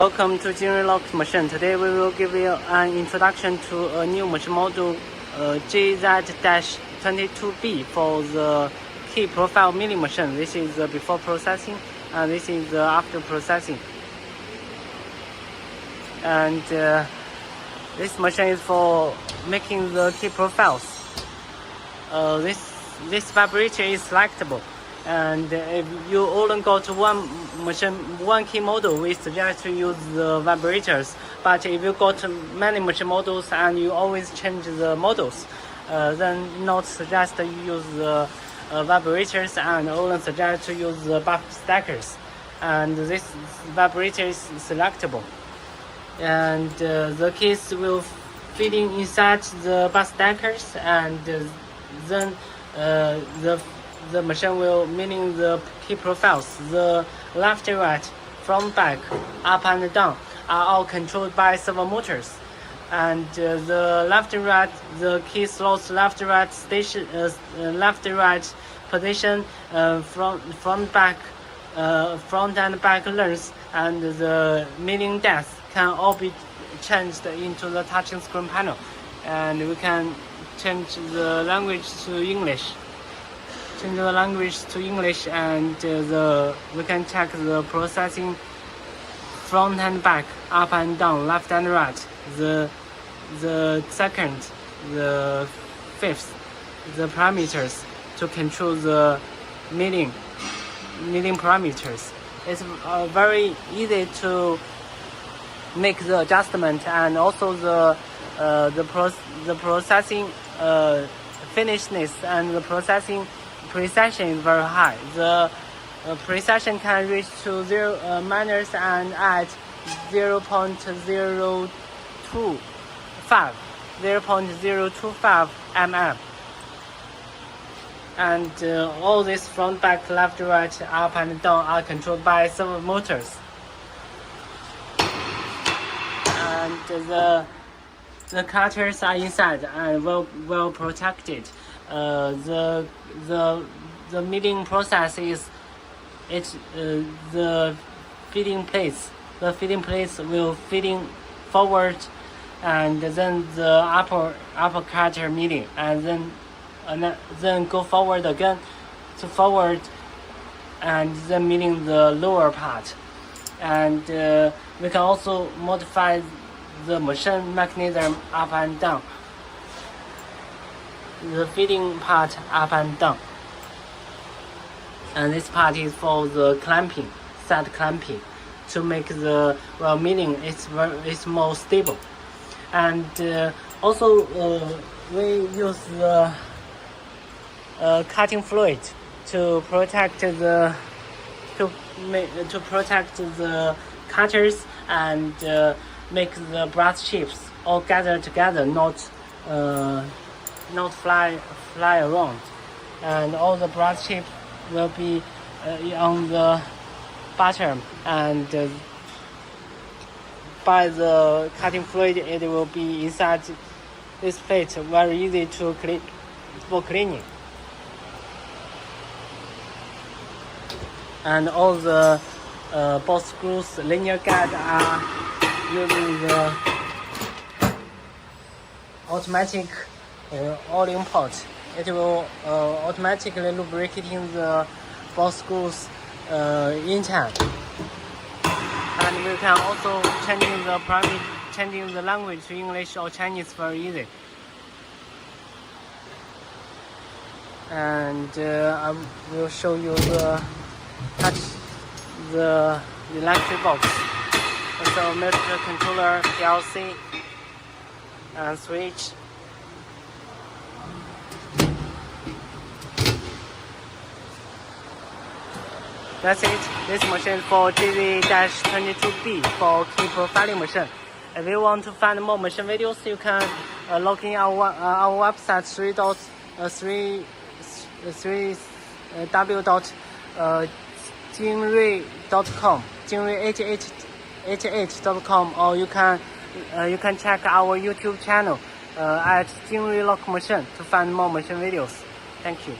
Welcome to Jingrui Lock Machine. Today we will give you an introduction to a new machine model JZ-22B for the key profile milling machine. This is the before processing and this is the after processing. And this machine is for making the key profiles. This vibrator is selectable. And if you only got one key model, we suggest to use the vibrators. But if you got many machine models and you always change the models, then not suggest to use the vibrators and only suggest to use the bus stackers. And this vibrator is selectable. And the keys will fit inside the bus stackers, and then the machine will milling the key profiles. The left and right, front, back, up and down are all controlled by servo motors. And the left and right, the key slots left and right station, left and right position, front and back lengths, and the milling depth can all be changed into the touching screen panel. And we can change the language to English. And we can check the processing front and back, up and down, left and right, the second, the fifth, the parameters to control the milling parameters. It's very easy to make the adjustment, and also the processing finishedness and the processing precision is very high. The precision can reach to minus and at 0.025 mm. And all this front, back, left, right, up and down are controlled by servo motors. And the cutters are inside and well protected. The milling process is the feeding plates. The feeding plates will feeding forward, and then the upper cutter milling, and then go forward again to forward, and then milling the lower part. And we can also modify the machine mechanism up and down. The feeding part up and down, and this part is for the clamping, side clamping, to make the milling it's more stable. And also we use the cutting fluid to protect the cutters and make the brass chips all gather together, not fly around. And all the brass chips will be on the bottom, and by the cutting fluid it will be inside this plate, very easy to clean for cleaning. And all the both screws, linear guide are using the automatic oiling pot. It will automatically lubricating the both screws in time. And we can also changing the language to English or Chinese very easy. And I will show you the electric box. So meter controller, PLC, and switch. That's it. This machine is for JZ-22B for key profiling machine. If you want to find more machine videos, you can log in our website www.jingrui.com, jingrui88.com, or you can check our YouTube channel at Jingrui Lock Machine to find more machine videos. Thank you.